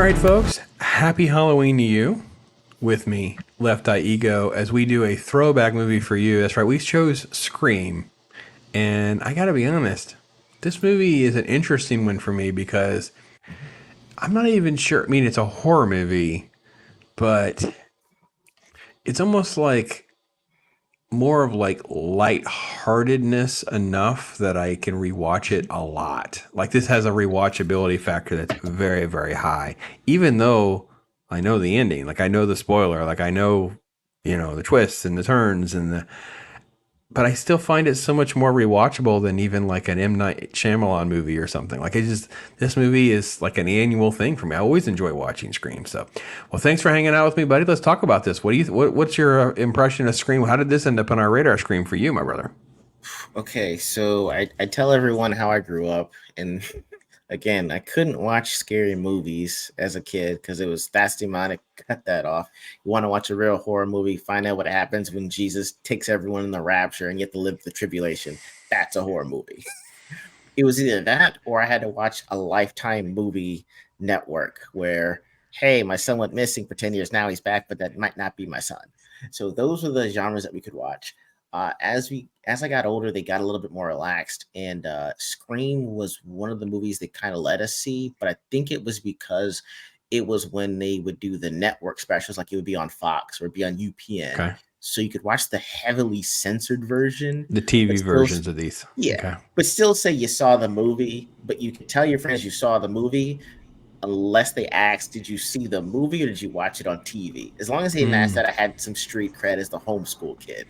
right, folks. Happy Halloween to you. With me, Left Eye Ego, as we do a throwback movie for you. That's right, we chose Scream. And I gotta be honest, this movie is an interesting one for me because I'm not even sure. I mean, it's a horror movie, but it's almost like more of like lightheartedness enough that I can rewatch it a lot. Like this has a rewatchability factor that's very, very high, even though I know the ending. Like I know the spoiler. Like I know, the twists and the turns but I still find it so much more rewatchable than even like an M. Night Shyamalan movie or something. Like this movie is like an annual thing for me. I always enjoy watching Scream. So, well, thanks for hanging out with me, buddy. Let's talk about this. What's your impression of Scream? How did this end up on our radar screen for you, my brother? Okay, so I tell everyone how I grew up, and again, I couldn't watch scary movies as a kid because that's demonic. Cut that off. You want to watch a real horror movie, find out what happens when Jesus takes everyone in the rapture and you have to live the tribulation. That's a horror movie. It was either that or I had to watch a Lifetime movie network where, hey, my son went missing for 10 years. Now he's back, but that might not be my son. So those were the genres that we could watch. As I got older, they got a little bit more relaxed, and Scream was one of the movies they kind of let us see. But I think it was because it was when they would do the network specials, like it would be on Fox or it'd be on UPN, Okay. so you could watch the heavily censored version, The TV still, versions of these. yeah, Okay. but still say you saw the movie. But you could tell your friends you saw the movie, unless they asked, did you see the movie or did you watch it on TV? As long as they didn't ask that, I had some street cred as the homeschool kid.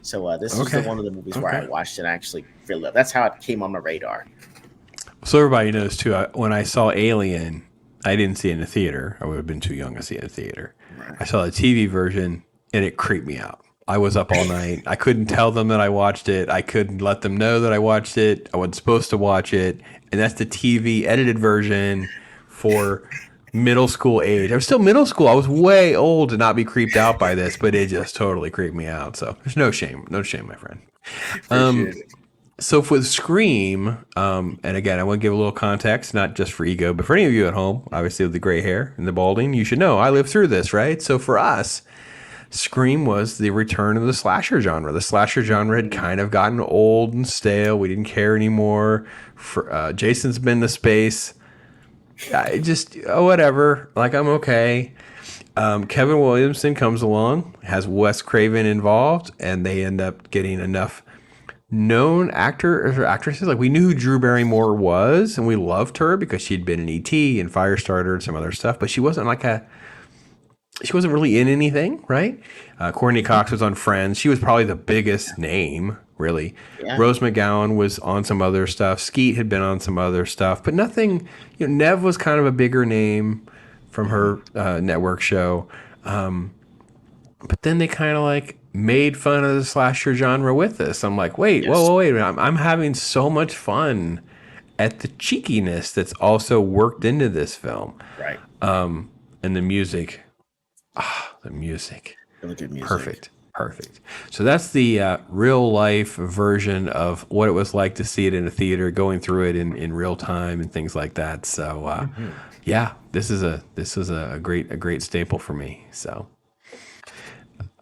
So this was one of the movies where I watched it and actually feel it. That's how it came on my radar. So everybody knows too, when I saw Alien, I didn't see it in the theater. I would have been too young to see it in the theater. Right. I saw the TV version and it creeped me out. I was up all night. I couldn't tell them that I watched it. I couldn't let them know that I watched it. I wasn't supposed to watch it. And that's the TV edited version for middle school age. I was still middle school. I was way old to not be creeped out by this, but it just totally creeped me out. So there's no shame, my friend. So for Scream, and again, I want to give a little context, not just for Ego, but for any of you at home, obviously with the gray hair and the balding, you should know I lived through this, right? So for us, Scream was the return of the slasher genre. The slasher genre had kind of gotten old and stale. We didn't care anymore. Jason's been to space. I just, whatever. Like, I'm okay. Kevin Williamson comes along, has Wes Craven involved, and they end up getting enough known actors or actresses. Like, we knew who Drew Barrymore was, and we loved her because she'd been in E.T. and Firestarter and some other stuff, but she wasn't really in anything, right? Courtney Cox was on Friends. She was probably the biggest name, really. Yeah. Rose McGowan was on some other stuff. Skeet had been on some other stuff, but nothing. Nev was kind of a bigger name from her network show. But then they kind of like made fun of the slasher genre with this. I'm like, wait a minute. I'm having so much fun at the cheekiness that's also worked into this film. Right. And the music. The music. Really good music. Perfect. So that's the real life version of what it was like to see it in a theater, going through it in real time and things like that. So yeah, this is a great staple for me. So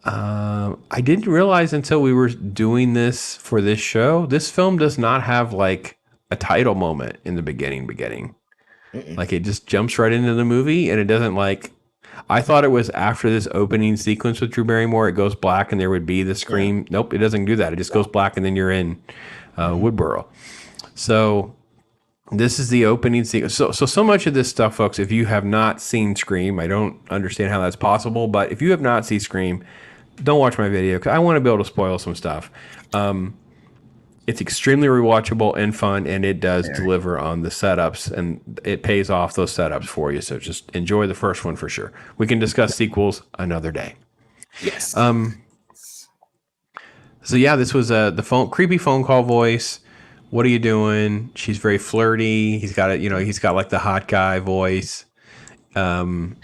I didn't realize until we were doing this for this show, this film does not have like a title moment in the beginning. Like it just jumps right into the movie, and it doesn't like. I thought it was after this opening sequence with Drew Barrymore, it goes black and there would be the scream. Yeah. Nope, it doesn't do that. It just goes black and then you're in Woodboro. So this is the opening sequence. So much of this stuff, folks, if you have not seen Scream, I don't understand how that's possible, but if you have not seen Scream, don't watch my video because I want to be able to spoil some stuff. It's extremely rewatchable and fun, and it does deliver on the setups, and it pays off those setups for you. So just enjoy the first one for sure. We can discuss sequels another day. Yes. So yeah, this was the creepy phone call voice. What are you doing? She's very flirty. He's got like the hot guy voice. And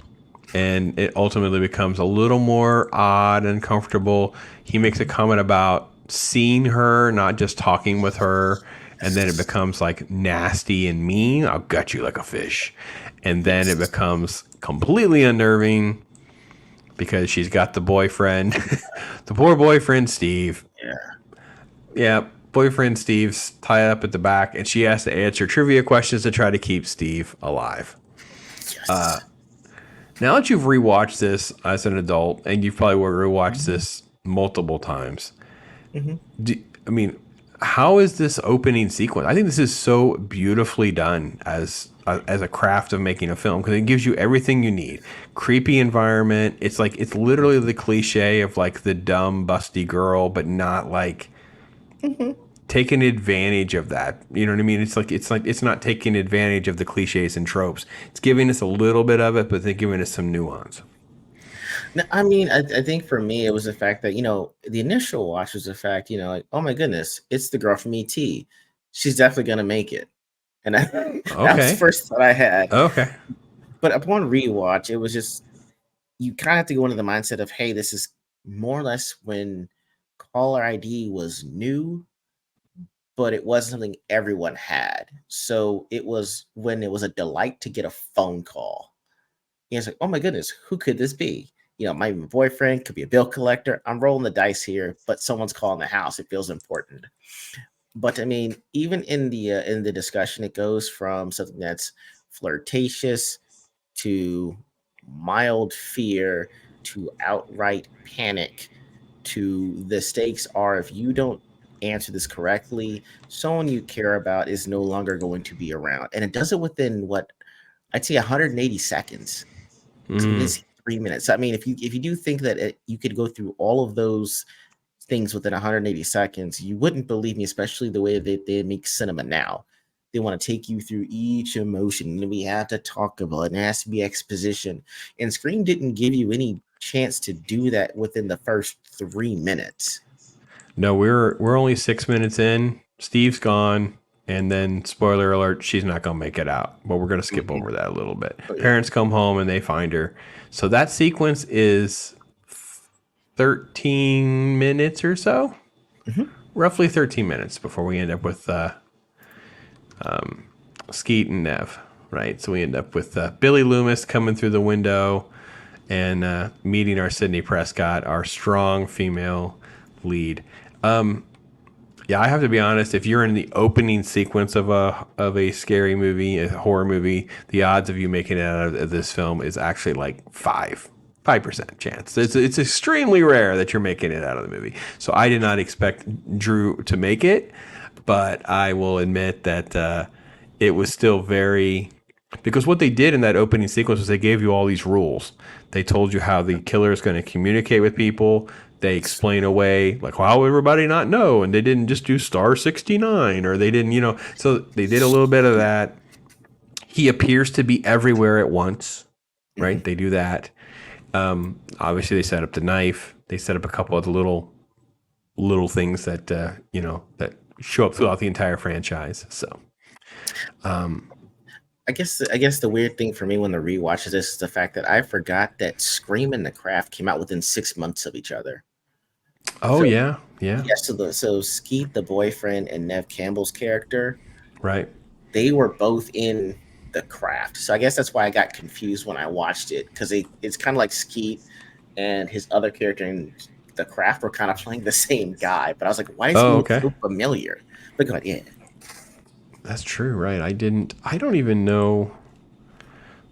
it ultimately becomes a little more odd and uncomfortable. He makes a comment about seeing her, not just talking with her, and then it becomes like nasty and mean. I'll gut you like a fish. And then it becomes completely unnerving because she's got the boyfriend, the poor boyfriend, Steve. Yeah. Yeah, boyfriend Steve's tied up at the back, and she has to answer trivia questions to try to keep Steve alive. Yes. Now that you've rewatched this as an adult, and you've probably rewatched this multiple times, Hmm. I mean, how is this opening sequence? I think this is so beautifully done as a craft of making a film because it gives you everything you need. Creepy environment. It's like it's literally the cliche of like the dumb busty girl, but not like Hmm. taking advantage of that. You know what I mean? It's not taking advantage of the cliches and tropes. It's giving us a little bit of it, but they're giving us some nuance. No, I mean, I think for me, it was the fact that, the initial watch was the fact, like, oh my goodness, it's the girl from ET. She's definitely going to make it. And that was the Okay. first thought I had. Okay. But upon rewatch, it was just, you kind of have to go into the mindset of, hey, this is more or less when caller ID was new, but it wasn't something everyone had. So it was when it was a delight to get a phone call. It's like, oh my goodness, who could this be? My boyfriend could be a bill collector. I'm rolling the dice here, but someone's calling the house. It feels important. But I mean, even in the discussion, it goes from something that's flirtatious to mild fear to outright panic to the stakes are if you don't answer this correctly, someone you care about is no longer going to be around. And it does it within what I'd say 180 seconds. So we didn't Mm. see 3 minutes. I mean, if you do think that you could go through all of those things within 180 seconds, you wouldn't believe me, especially the way that they make cinema now. They want to take you through each emotion, and we have to talk about it, and it has to be exposition. And Scream didn't give you any chance to do that within the first 3 minutes. No, we're only 6 minutes in. Steve's gone, and then spoiler alert, she's not gonna make it out. But we're gonna skip Mhm. over that a little bit. Oh yeah. Parents come home and they find her. So that sequence is 13 minutes or so, Mhm. roughly 13 minutes before we end up with Skeet and Nev, right? So we end up with Billy Loomis coming through the window and meeting our Sydney Prescott, our strong female lead. Yeah, I have to be honest. If you're in the opening sequence of a scary movie, a horror movie, the odds of you making it out of this film is actually like 5% chance. It's extremely rare that you're making it out of the movie. So I did not expect Drew to make it, but I will admit that it was still very because what they did in that opening sequence was they gave you all these rules. They told you how the killer is going to communicate with people. They explain away like how will everybody not know, and they didn't just do star 69 or they didn't, So they did a little bit of that. He appears to be everywhere at once, right? Mhm. They do that. Obviously, they set up the knife. They set up a couple of the little things that that show up throughout the entire franchise. So I guess the weird thing for me when the rewatch is this is the fact that I forgot that Scream and The Craft came out within 6 months of each other. oh So yeah, yeah, yes, so Skeet, the boyfriend, and Nev Campbell's character, right. they were both in The Craft. So I guess that's why I got confused when I watched it because it's kind of like Skeet and his other character in The Craft were kind of playing the same guy. But I was like, why does he Oh, look okay. so familiar? But go ahead, yeah. That's true, right? I don't even know.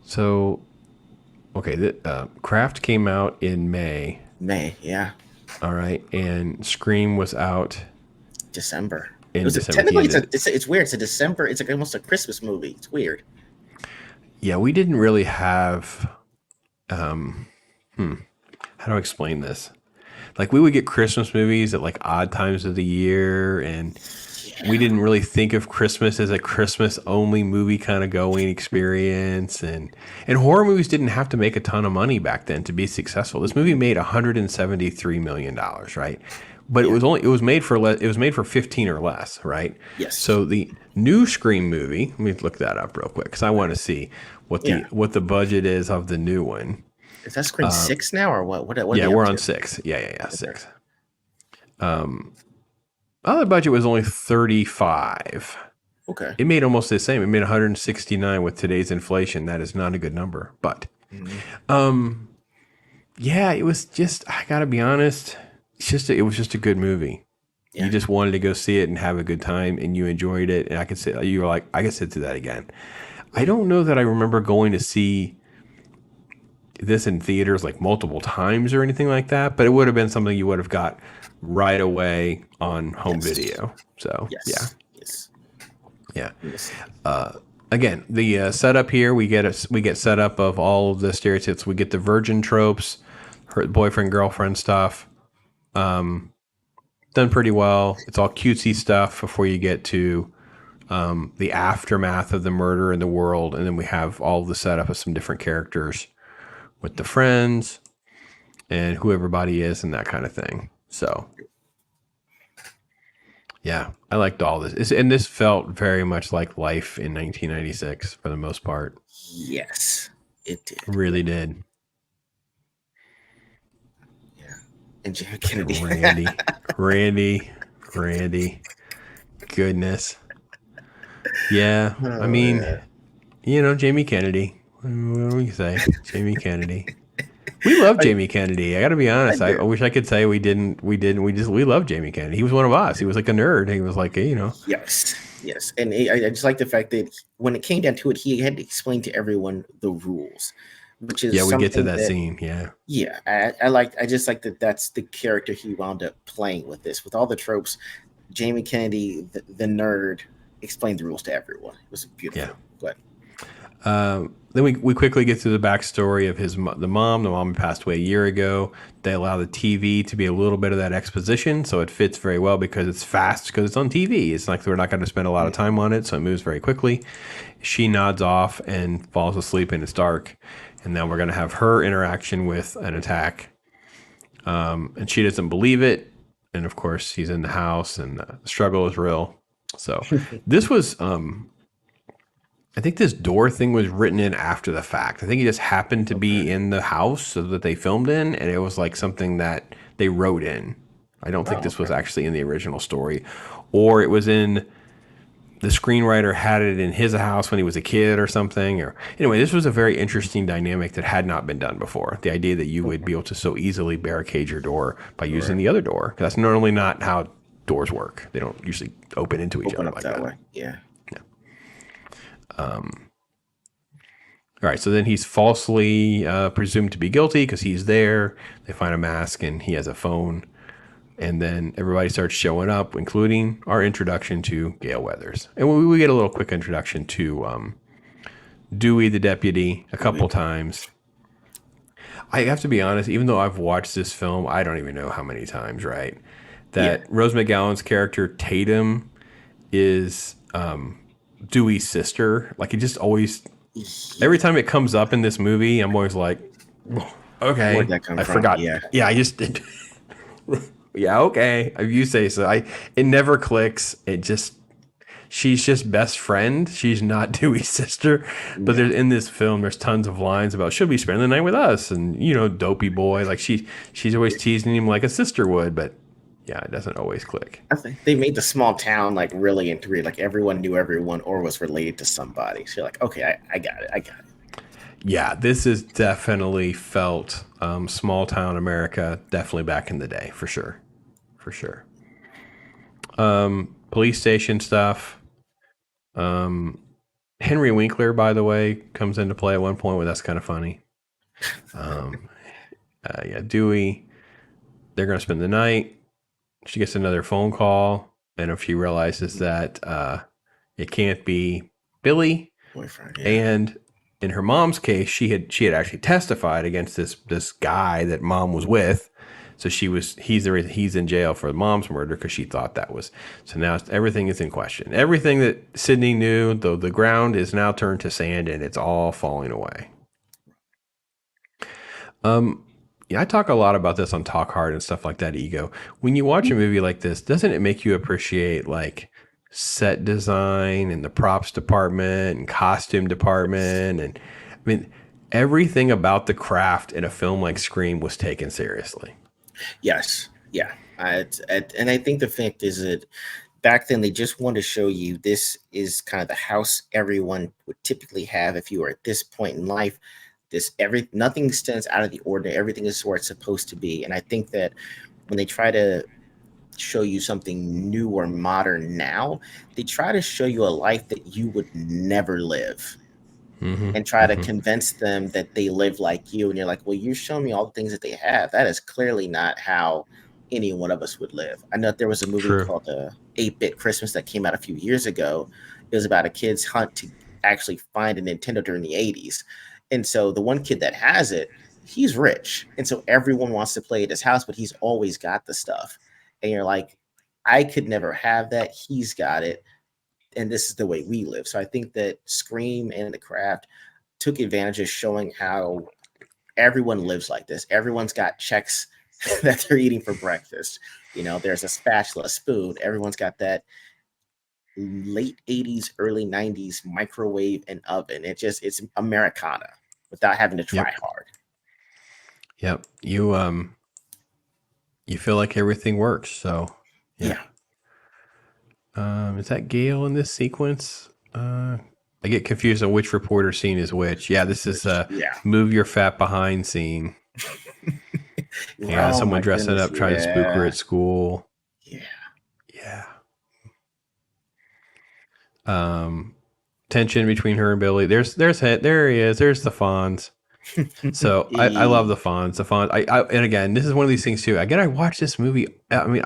So, okay, Craft came out in May, May, yeah, all right, and Scream was out December. It in was December. The technically end of, it's weird. It's a December. It's like almost a Christmas movie. It's weird. yeah, we didn't really have. How do I explain this? Like we would get Christmas movies at like odd times of the year, and we Yeah. didn't really think of Christmas as a Christmas only movie kind of going experience, and horror movies didn't have to make a ton of money back then to be successful. This movie made $173 million, right? But Yeah. it was made for 15 or less, right? Yes. So the new Scream movie, let me look that up real quick because I want to see Yeah. what the budget is of the new one. Is that Scream 6 now or what? What are Yeah, they up we're on to? 6. Yeah, Okay. 6. Other budget was only 35. Okay. It made almost the same. It made 169 with today's inflation. That is not a good number. But Mhm. yeah, it was just, I gotta be honest, it was just a good movie. You Yeah. just wanted to go see it and have a good time, and you enjoyed it. And you were like, I could sit through that again. I Yeah. don't know that I remember going to see this in theaters like multiple times or anything like that, but it would have been something you would have got right away on home Yes. video. So yeah, Yes. Yes. yeah. Yes. Again, the setup here, we get setup of all of the stereotypes. We get the virgin tropes, her boyfriend girlfriend stuff, done pretty well. It's all cutesy stuff before you get to the aftermath of the murder in the world, and then we have all the setup of some different characters with the friends and who everybody is and that kind of thing. So yeah, I liked all this. And this felt very much like life in 1996 for the most part. Yes. It did. Really did. Yeah. And Jamie Kennedy. Randy, Randy, Randy. Goodness. Yeah, I Oh mean, yeah. Jamie Kennedy. What do we say? Jamie Kennedy. We love I, Jamie Kennedy. I got to be I honest. I do. wish I could say we didn't. We didn't. We love Jamie Kennedy. He was one of us. He was like a nerd. He was like, Yes. Yes. And I just like the fact that when it came down to it, he had to explain to everyone the rules, which is yeah, we get to something that that, scene. Yeah. yeah, I just like that that's the character he wound up playing with this. With all the tropes, Jamie Kennedy, the nerd, explained the rules to everyone. It was Yeah. beautiful. But Then we quickly get through the backstory of the mom. The mom passed away a year ago. They allow the TV to be a little bit of that exposition, so it fits very well because it's fast because it's on TV. It's like we're not going to spend a lot of time on it, so it moves very quickly. She nods off and falls asleep, and it's dark. And then we're going to have her interaction with an attack, and she doesn't believe it. And of course, he's in the house, and the struggle is real. So this was. I think this door thing was written in after the fact. I think it just happened to okay. be in the house so that they filmed in, and it was like something that they wrote in. I don't think Oh, this was okay. actually in the original story, or it was in the screenwriter had it in his house when he was a kid or something. Or anyway, this was a very interesting dynamic that had not been done before. The idea that you would be able to so easily barricade your door by using Right. the other door. That's normally not how doors work. They don't usually open into each Open other up like that that. way. Yeah. All right, so then he's falsely presumed to be guilty because he's there. They find a mask and he has a phone. And then everybody starts showing up, including our introduction to Gale Weathers. And we get a little quick introduction to Dewey, the deputy, a couple times. I have to be honest, even though I've watched this film, I don't even know how many times, right? Yeah. That Rose McGowan's character, Tatum, is Dewey's sister. Like, it just always, every time it comes up in this movie, I'm always like, okay, Where'd that come I from? forgot. Yeah. Yeah, I just did. Yeah, okay. If you say so. It never clicks. She's just best friend. She's not Dewey's sister. But Yeah. there's in this film, there's tons of lines about she'll be spending the night with us, and dopey boy. Like she's always teasing him like a sister would. But yeah, it doesn't always click. I think they made the small town like really into it. Like everyone knew everyone or was related to somebody. So you're like, okay, I got it. I got it. Yeah, this is definitely felt small town America. Definitely back in the day, for sure, for sure. Police station stuff. Henry Winkler, by the way, comes into play at one point where that's kind of funny. Yeah, Dewey. They're going to spend the night. She gets another phone call, and if she realizes that it can't be Billy, Boyfriend, yeah. and in her mom's case, she had actually testified against this guy that mom was with. So he's in jail for mom's murder because she thought that was. So now everything is in question. Everything that Sydney knew, though, the ground is now turned to sand and it's all falling away. Yeah, I talk a lot about this on Talk Hard and stuff like that, Ego. When you watch a movie like this, doesn't it make you appreciate like set design and the props department and costume department? And I mean, everything about the craft in a film like Scream was taken seriously. Yes, yeah. And I think the fact is that back then they just wanted to show you this is kind of the house everyone would typically have if you were at this point in life. This nothing stands out of the ordinary. Everything is where it's supposed to be. And I think that when they try to show you something new or modern now, they try to show you a life that you would never live Mm-hmm. and try to Mm-hmm. convince them that they live like you. And you're like, well, you're showing me all the things that they have. That is clearly not how any one of us would live. I know there was a movie True. called 8-Bit Christmas that came out a few years ago. It was about a kid's hunt to actually find a Nintendo during the 80s. And so the one kid that has it, he's rich. And so everyone wants to play at his house, but he's always got the stuff. And you're like, I could never have that. He's got it. And this is the way we live. So I think that Scream and The Craft took advantage of showing how everyone lives like this. Everyone's got checks that they're eating for breakfast. You know, there's a spatula, a spoon. Everyone's got that late 80s, early 90s microwave and oven. It's Americana without having to try hard. Yep. You feel like everything works. So yeah. Is that Gail in this sequence? I get confused on which reporter scene is which. Yeah, this is move your fat behind scene. Yeah, someone dressing up trying to spook her at school. Yeah. Tension between her and Billy. There he is. There's the Fonz. So I love the Fonz. The Fonz. And again, this is one of these things too. Again, I watched this movie. I mean,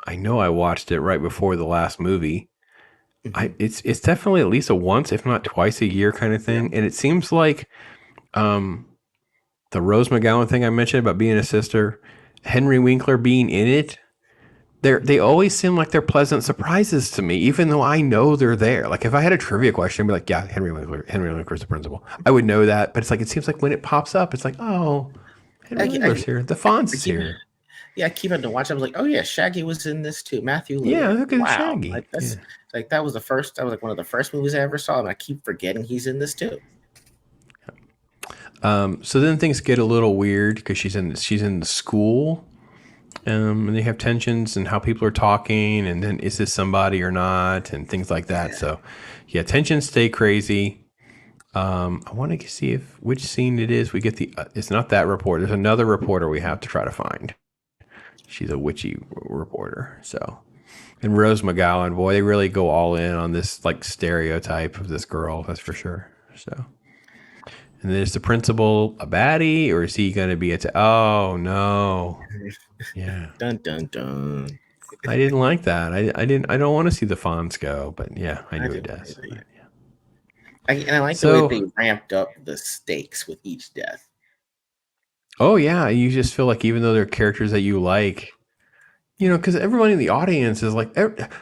I know I watched it right before the last movie. It's definitely at least a once, if not twice a year kind of thing. And it seems like the Rose McGowan thing I mentioned about being a sister, Henry Winkler being in it, they always seem like they're pleasant surprises to me, even though I know they're there. Like if I had a trivia question, I'd be like, yeah, Henry Winkler's the principal. I would know that, but it's like it seems like when it pops up, it's like, oh, Henry Winkler's here. The Fonz is here. Yeah, I keep on to watch. I was like, oh yeah, Shaggy was in this too. Matthew Lillard. Yeah, look at Shaggy. Like that's like that was the first. That was like one of the first movies I ever saw, and I keep forgetting he's in this too. So then things get a little weird because she's in the school, and they have tensions and how people are talking, and then is this somebody or not, and things like that. Yeah. So yeah, tensions stay crazy. I want to see which scene it is. We get it's not that reporter. There's another reporter we have to try to find. She's a witchy reporter. So, and Rose McGowan, boy, they really go all in on this like stereotype of this girl. That's for sure. So, and then is the principal a baddie, or is he going to be oh no, yeah, dun dun dun. I didn't like that. I don't want to see the Fonz go, but yeah, I knew it does. But, yeah. I like the way they ramped up the stakes with each death. Oh yeah, you just feel like even though they're characters that you like, you know, because everyone in the audience is like,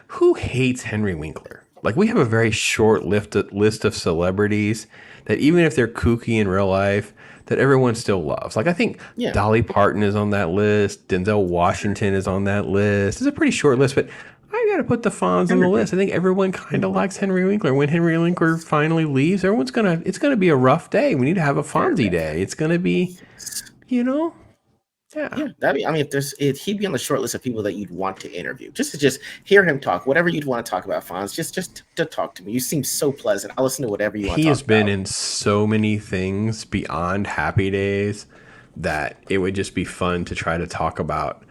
who hates Henry Winkler? Like we have a very short list of celebrities that even if they're kooky in real life, that everyone still loves. Like I think Dolly Parton is on that list. Denzel Washington is on that list. It's a pretty short list, but I got to put the Fonz on the list. I think everyone kind of likes Henry Winkler. When Henry Winkler finally leaves, it's gonna be a rough day. We need to have a Fonzie day. It's gonna be, you know, yeah. If he'd be on the short list of people that you'd want to interview, just to hear him talk, whatever you'd want to talk about, Fonz, just to talk to me. You seem so pleasant. I'll listen to whatever you want. He has been in so many things beyond Happy Days that it would just be fun to try to talk about.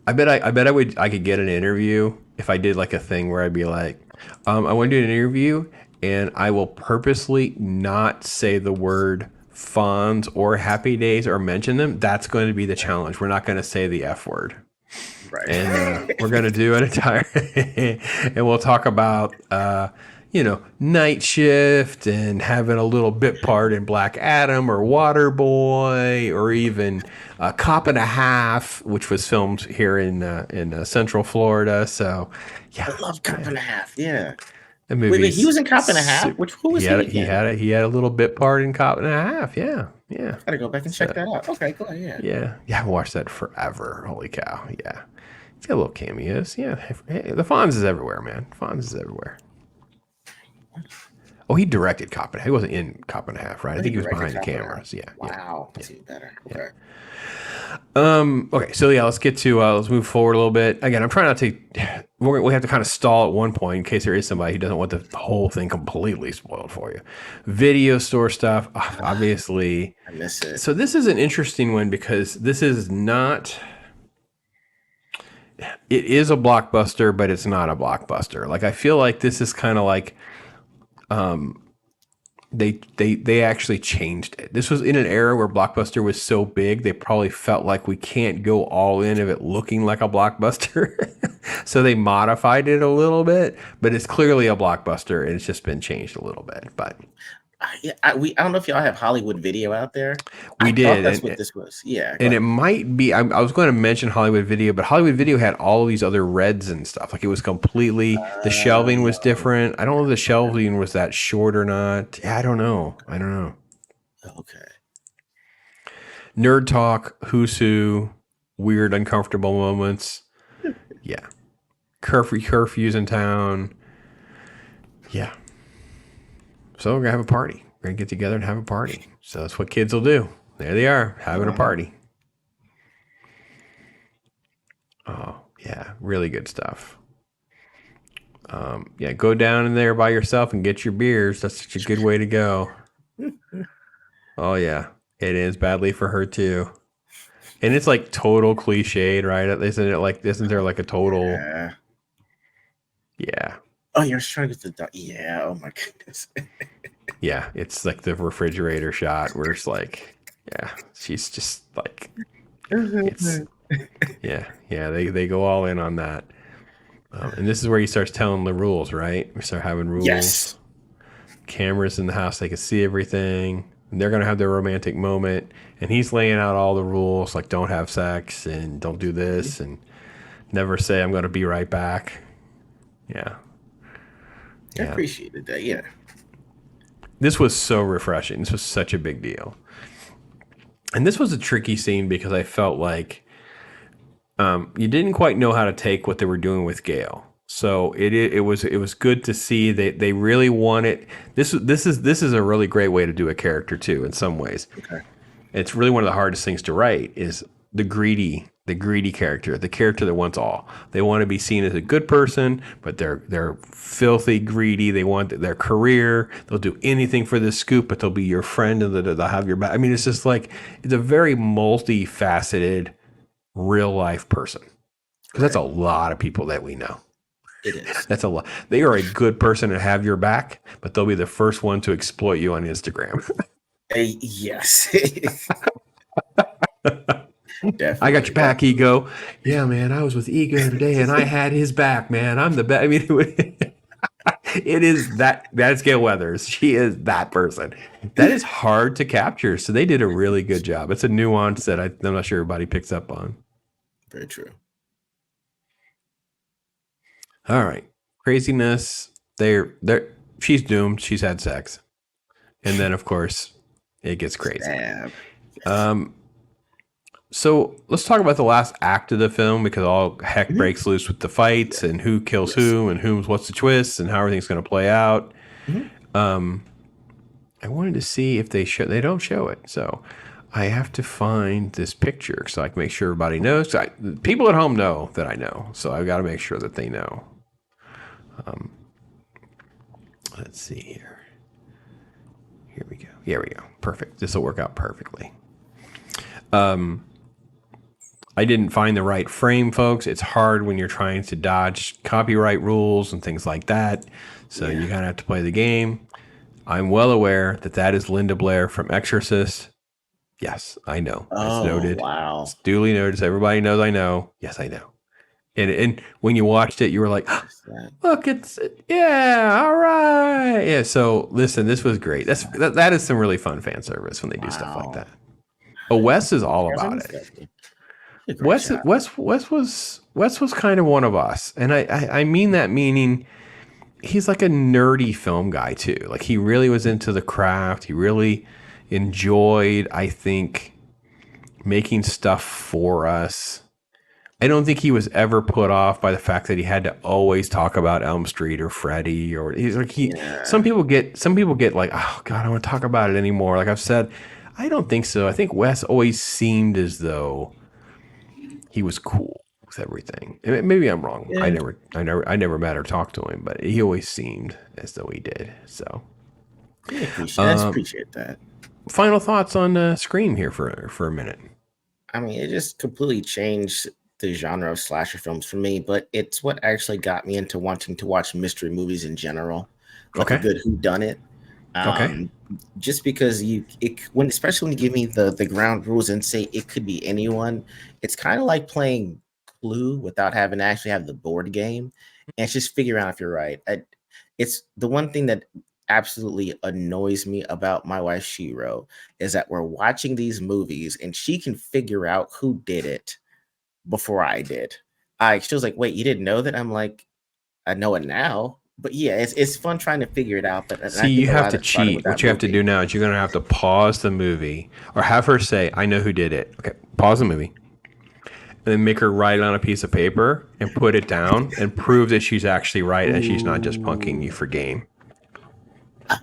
I could get an interview if I did like a thing where I'd be like, I want to do an interview and I will purposely not say the word Fonz or Happy Days or mention them. That's going to be the challenge. We're not going to say the F word. Right. And we're going to do an entire, and we'll talk about, Night Shift and having a little bit part in Black Adam or Waterboy or even Cop and a Half, which was filmed here in Central Florida. So, yeah. I love Cop and a Half. Yeah. Wait, he was in Cop and a Half? Who was he? He had a little bit part in Cop and a Half. Yeah. Yeah. Gotta go back and check that out. Okay, cool. Yeah. Yeah. Yeah. I've watched that forever. Holy cow. Yeah. It's got little cameos. Yeah. Hey, the Fonz is everywhere, man. Fonz is everywhere. Oh, he directed Cop and a Half. He wasn't in Cop and a Half, right? I think he was behind the cameras. Yeah. Wow. That's even better. Okay. Okay. So yeah, let's move forward a little bit. Again, I'm trying not to we have to kind of stall at one point in case there is somebody who doesn't want the whole thing completely spoiled for you. Video store stuff, obviously. I miss it. So this is an interesting one because this is not. It is a blockbuster, but it's not a blockbuster. Like I feel like this is kind of like they actually changed it. This was in an era where Blockbuster was so big, they probably felt like we can't go all in of it looking like a blockbuster. So they modified it a little bit, but it's clearly a blockbuster and it's just been changed a little bit. But I don't know if y'all have Hollywood Video out there. we I did. thought that's what this was. Yeah. And it might be, I was going to mention Hollywood Video, but Hollywood Video had all these other reds and stuff. Like it was completely, the shelving was different. I don't know if the shelving was that short or not. Yeah, I don't know. Okay. Nerd talk, who's who, weird, uncomfortable moments. Yeah. Curfews in town. Yeah. So we're going to have a party. We're going to get together and have a party. So that's what kids will do. There they are, having a party. Oh, yeah. Really good stuff. Yeah, go down in there by yourself and get your beers. That's such a good way to go. Oh, yeah. It is badly for her, too. And it's like total cliched, right? Isn't there like a total... Yeah. Oh, you're trying to get the... Yeah, oh my goodness. Yeah, it's like the refrigerator shot where it's like, yeah, she's just like, it's, yeah, they go all in on that. And this is where he starts telling the rules, right? We start having rules. Yes. Cameras in the house, they can see everything. And they're going to have their romantic moment. And he's laying out all the rules, like don't have sex and don't do this and never say I'm going to be right back. Yeah. I appreciated that, yeah. This was so refreshing. This was such a big deal. And this was a tricky scene because I felt like you didn't quite know how to take what they were doing with Gail. So it was good to see that they really wanted this is a really great way to do a character too in some ways. Okay. It's really one of the hardest things to write is the greedy character, the character that wants all. They want to be seen as a good person, but they're filthy greedy. They want their career. They'll do anything for this scoop, but they'll be your friend and they'll have your back. I mean, it's just like it's a very multifaceted real life person. Because that's a lot of people that we know. It is. That's a lot. They are a good person and have your back, but they'll be the first one to exploit you on Instagram. Yes. Definitely. I got your back, Ego. Yeah, man. I was with Ego today, and I had his back, man. I'm the best. I mean, it is that. That's Gail Weathers. She is that person. That is hard to capture. So they did a really good job. It's a nuance that I'm not sure everybody picks up on. Very true. All right, craziness. They're. She's doomed. She's had sex, and then of course it gets crazy. So let's talk about the last act of the film because all heck breaks loose with the fights and who kills who and what's the twist and how everything's going to play out. I wanted to see if they don't show it. So I have to find this picture so I can make sure everybody knows. People at home know that I know. So I've got to make sure that they know. Let's see here. Here we go. Here we go. Perfect. This will work out perfectly. I didn't find the right frame, folks. It's hard when you're trying to dodge copyright rules and things like that. So you kind of have to play the game. I'm well aware that is Linda Blair from Exorcist. Yes, I know. It's noted. Wow. It's duly noticed. Everybody knows I know. Yes, I know. And when you watched it, you were like, look, all right. Yeah, so listen, this was great. That is some really fun fan service when they do stuff like that. Oh, Wes is all about it. Wes was kind of one of us. And I mean that meaning he's like a nerdy film guy too. Like he really was into the craft. He really enjoyed, I think, making stuff for us. I don't think he was ever put off by the fact that he had to always talk about Elm Street or Freddy or he's like some people get like, oh God, I don't want to talk about it anymore. Like I've said, I don't think so. I think Wes always seemed as though he was cool. with everything. And maybe I'm wrong. Yeah, I never met or talked to him, but he always seemed as though he did. So, I just appreciate that. final thoughts on Scream here for a minute. I mean, it just completely changed the genre of slasher films for me, but it's what actually got me into wanting to watch mystery movies in general, like a Okay. good whodunit. Okay. Um, just because especially when you give me the ground rules and say it could be anyone, it's kind of like playing Clue without having to actually have the board game, and it's just figure out if you're right. It's the one thing that absolutely annoys me about my wife Shiro is that we're watching these movies and she can figure out who did it before I did. She was like, "Wait, you didn't know that?" I'm like, "I know it now." But yeah, it's fun trying to figure it out. But and I See, think you a have lot to of it started with cheat. that What you have to movie. do now is you're going to have to pause the movie or have her say, I know who did it. Okay, pause the movie. And then make her write it on a piece of paper and put it down and prove that she's actually right and she's not just punking you Ooh, for game.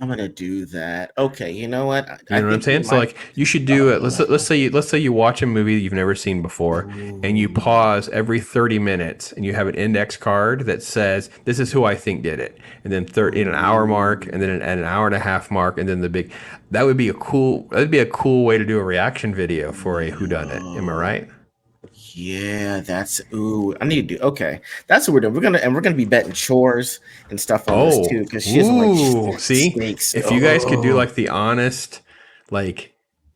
I'm gonna do that. Okay, you know what? You I know what I'm think we saying? So might. like you should do it. Oh, Let's say you watch a movie that you've never seen before and you ooh, pause every 30 minutes and you have an index card that says this is who I think did it. And then in an hour mark and then at an hour and a half mark and then the big that'd be a cool way to do a reaction video for a whodunit. Am I no. right? Yeah, that's ooh. I need to do okay. That's what we're doing. We're gonna be betting chores and stuff on this Oh, too because she doesn't like ooh, see? steaks. If you guys could do Oh, like the honest, like,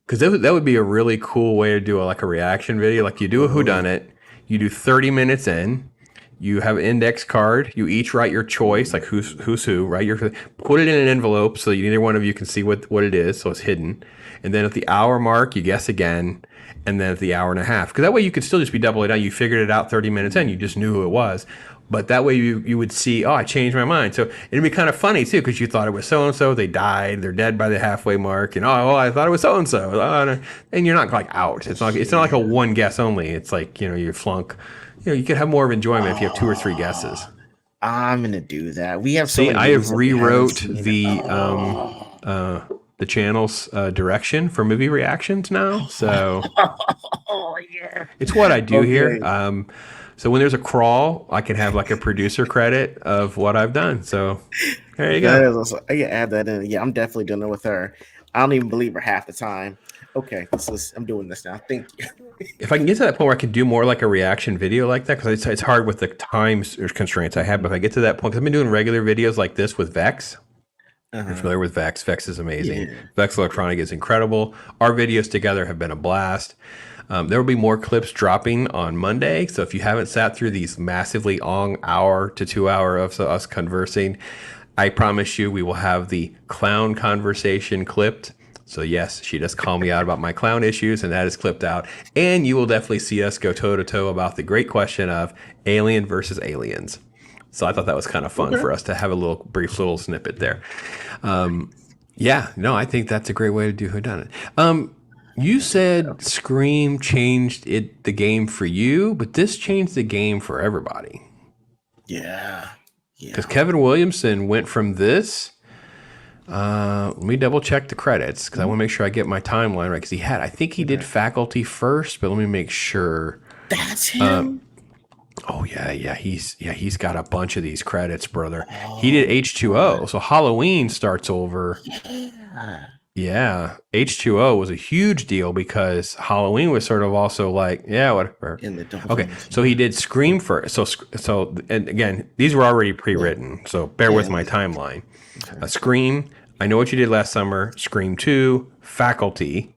because that would be a really cool way to do like a reaction video. Like you do a oh, whodunit, you do 30 minutes in, you have an index card, you each write your choice, like who's who, right? Put it in an envelope so neither one of you can see what it is, so it's hidden. And then at the hour mark, you guess again, and then at the hour and a half, because that way you could still just be doubling down. You figured it out 30 minutes in, you just knew who it was. But that way you would see, oh, I changed my mind. So it'd be kind of funny too, because you thought it was so and so, they died, they're dead by the halfway mark, and oh, well, I thought it was so and so, and you're not like out. It's not like a yeah. one guess only. It's like you flunk. You could have more of enjoyment if you have two or three guesses. Oh, I'm gonna do that. We have so See, many I have movies that we haven't rewrote seen. Oh, the channel's direction for movie reactions now. So oh yeah. it's what I do here. Okay. So when there's a crawl, I can have like a producer credit of what I've done. So there you That go. is also, I can add that in. Yeah, I'm definitely doing it with her. I don't even believe her half the time. Okay, I'm doing this now. Thank you. If I can get to that point where I can do more like a reaction video like that, because it's hard with the time constraints I have. But if I get to that point, because I've been doing regular videos like this with Vex. You're Uh-huh. familiar with Vex. Vex is amazing. Yeah. Vex Electronic is incredible. Our videos together have been a blast. There will be more clips dropping on Monday. So if you haven't sat through these massively long hour to 2 hour of us conversing, I promise you we will have the clown conversation clipped. So yes, she does call me out about my clown issues, and that is clipped out. And you will definitely see us go toe to toe about the great question of alien versus aliens. So I thought that was kind of fun Okay. for us to have a brief little snippet there. Yeah, no, I think that's a great way to do whodunit. You said Scream changed the game for you, but this changed the game for everybody Yeah. because Yeah. Kevin Williamson went from this. Let me double check the credits because I want to make sure I get my timeline right. Because I think he did Okay. Faculty first, but let me make sure. That's him. Oh yeah, he's got a bunch of these credits, brother. He did Oh boy. H2O, so Halloween starts over. Yeah. Yeah, H2O was a huge deal because Halloween was sort of also like, yeah, whatever. In the Okay, Dolphins. so he Yeah. did Scream first. And again, these were already Yeah. pre-written, so bear Yeah. with my timeline. Okay. Scream, I Know What You Did Last Summer, Scream 2, Faculty,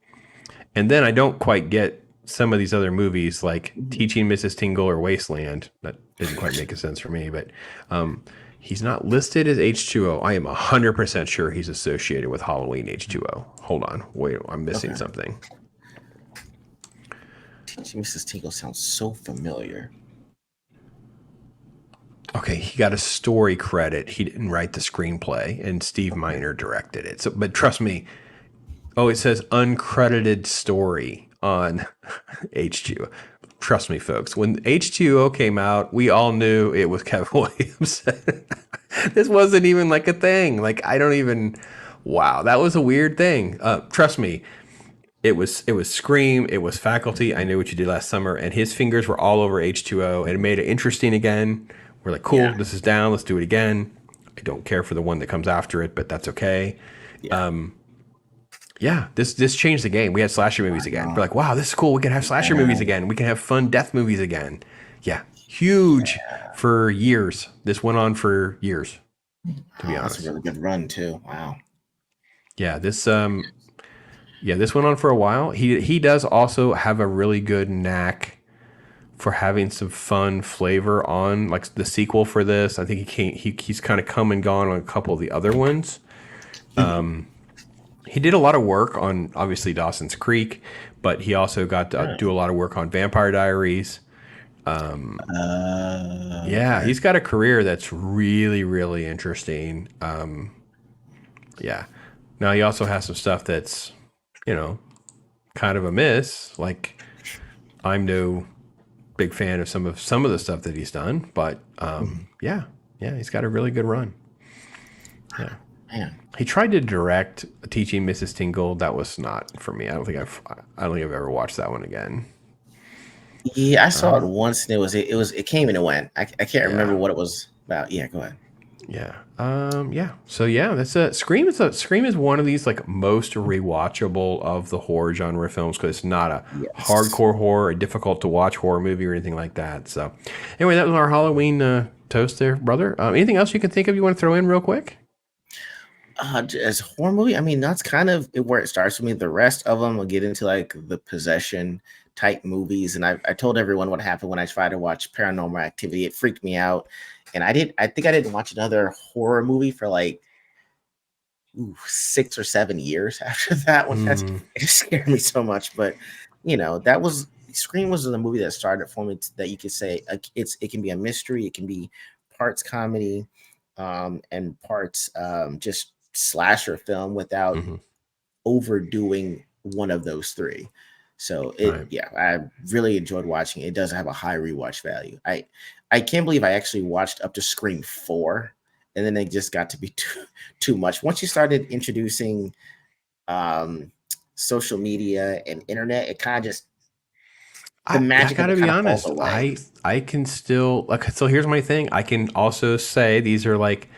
and then I don't quite get some of these other movies like Mhm. Teaching Mrs. Tingle or Wasteland. That didn't quite make a sense for me, but he's not listed as H2O. I am 100% sure he's associated with Halloween H2O. Hold on. Wait, I'm missing Okay. something. Teaching Mrs. Tingle sounds so familiar. Okay, he got a story credit. He didn't write the screenplay, and Steve Okay. Miner directed it. So, but trust me. Oh, it says uncredited story on H2O. Trust me, folks. When H2O came out, we all knew it was Kevin Williams. This wasn't even like a thing. Like I don't even. Wow, that was a weird thing. Trust me. it was Scream, it was Faculty. I Knew What You Did Last Summer, and his fingers were all over H2O, and it made it interesting again. We're like, Yeah, cool, this is down, let's do it again. I don't care for the one that comes after it, but that's okay. yeah. Yeah, this changed the game. We had slasher movies again. We're like, wow, this is cool. We can have slasher movies Yeah, again. We can have fun death movies again. Yeah, huge for years. This went on for years, to be wow, that's a honest. really good run too. Wow. Yeah, this went on for a while. He does also have a really good knack for having some fun flavor on like the sequel for this. I think he's kind of come and gone on a couple of the other ones. He did a lot of work on obviously Dawson's Creek, but he also got to do a lot of work on Vampire Diaries. Yeah, Okay. he's got a career that's really, really interesting. Yeah. Now he also has some stuff that's, you know, kind of a miss. Like I'm no big fan of some of the stuff that he's done, but yeah, he's got a really good run. Yeah. Man. He tried to direct Teaching Mrs. Tingle. That was not for me. I don't think I've ever watched that one again. Yeah, I saw it once and it came and it went. I can't remember Yeah. what it was about. Yeah, go ahead. Yeah. Yeah. So yeah, that's a Scream is one of these like most rewatchable of the horror genre films because it's not a Yes. hardcore horror, a difficult to watch horror movie or anything like that. So anyway, that was our Halloween toast there, brother. Anything else you can think of you want to throw in real quick? As a horror movie, I mean, that's kind of where it starts for me. The rest of them will get into like the possession type movies. And I told everyone what happened when I tried to watch Paranormal Activity. It freaked me out. And I think I didn't watch another horror movie for like 6 or 7 years after that one. Mm, It scared me so much. But that was Scream was the movie that started for me that you could say it can be a mystery, it can be parts comedy, and parts just slasher film without hmm overdoing one of those three. So Right. I really enjoyed watching it. It does have a high rewatch value. I can't believe I actually watched up to Scream 4 and then it just got to be too much. Once you started introducing um social media and internet, it kind of just the I magic of gotta it be kind of falls honest. away. I can still like. So here's my thing. I can also say these are like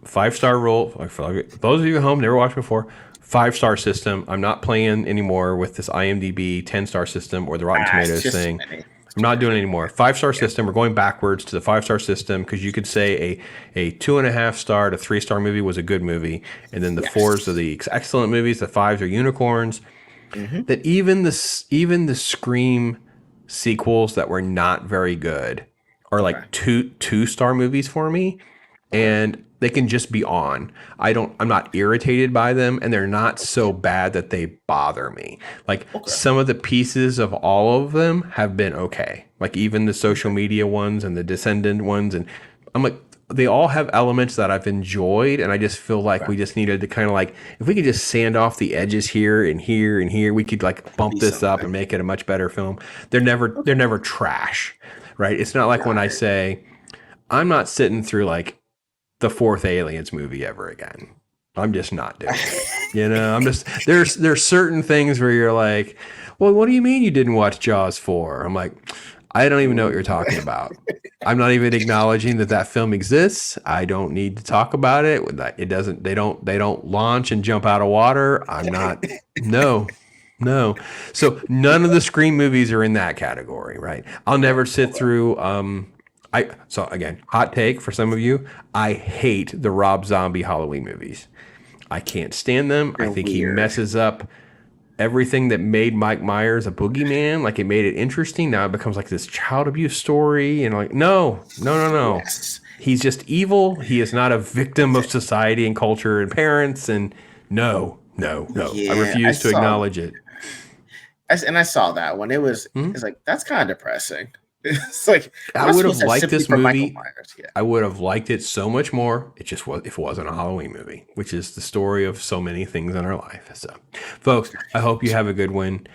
5-star rule. Like for those of you at home never watched before, 5-star system. I'm not playing anymore with this IMDb 10-star system or the Rotten It's Tomatoes just too thing. many. It's I'm too not doing it many. anymore. 5-star Yeah. system. We're going backwards to the 5-star system because you could say a 2.5-star to 3-star movie was a good movie, and then the fours are Yes. the excellent movies. The fives are unicorns. Hmm. That even the Scream sequels that were not very good are Okay. like two-star movies for me, Okay. and they can just be on. I'm not irritated by them, and they're not so bad that they bother me. Like Okay. some of the pieces of all of them have been okay. Like even the social Okay. media ones and the Descendant ones, and I'm like they all have elements that I've enjoyed, and I just feel like Okay. we just needed to kind of like if we could just sand off the edges here and here and here, we could like At bump least this up something. and make it a much better film. They're never trash, right? It's not like when I Got it. say I'm not sitting through like the fourth Aliens movie ever again. I'm just not doing it. I'm just there's certain things where you're like, well, what do you mean you didn't watch Jaws 4? I'm like, I don't even know what you're talking about. I'm not even acknowledging that film exists. I don't need to talk about it. It doesn't. They don't launch and jump out of water. I'm not. No, no. So none of the Scream movies are in that category, right? I'll never sit Okay. through. So again, hot take for some of you. I hate the Rob Zombie Halloween movies. I can't stand them. I They're think he weird. messes up everything that made Mike Myers a boogeyman. Like it made it interesting. Now it becomes like this child abuse story, and like no, no, no, no. Yes. He's just evil. He is not a victim of society and culture and parents. And no, no, no. I Yeah, refuse to acknowledge it. and I saw that one. Hmm? It's like that's kind of depressing. It's like I'm I not would have supposed to have liked sympathy this for Michael movie. Myers. Yeah. I would have liked it so much more. It just was if it wasn't a Halloween movie, which is the story of so many things in our life. So, folks, I hope you have a good one.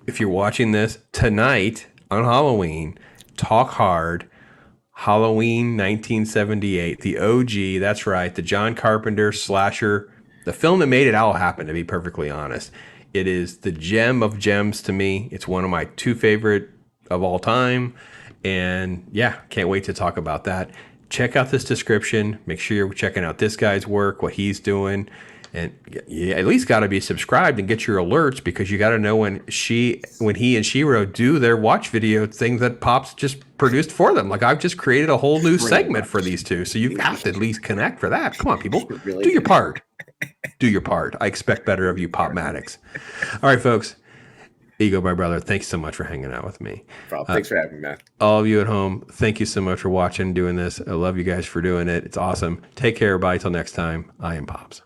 If you're watching this tonight on Halloween, talk hard. Halloween 1978, the OG. That's right, the John Carpenter slasher, the film that made it all happen. To be perfectly honest, It is the gem of gems to me. It's one of my 2 favorite of all time. And yeah, can't wait to talk about that. Check out this description. Make sure you're checking out this guy's work, what he's doing. And you at least got to be subscribed and get your alerts, because you got to know when he and Shiro do their watch video thing that Pop's just produced for them. Like, I've just created a whole new segment for these two. So you've got to at least connect for that. Come on, people. Do your part. Do your part. I expect better of you, Popmatics. All right, folks. Ego, my brother, thanks so much for hanging out with me. Thanks for having me, man. All of you at home, thank you so much for watching, doing this. I love you guys for doing it. It's awesome. Take care, everybody. Till next time, I am Pops.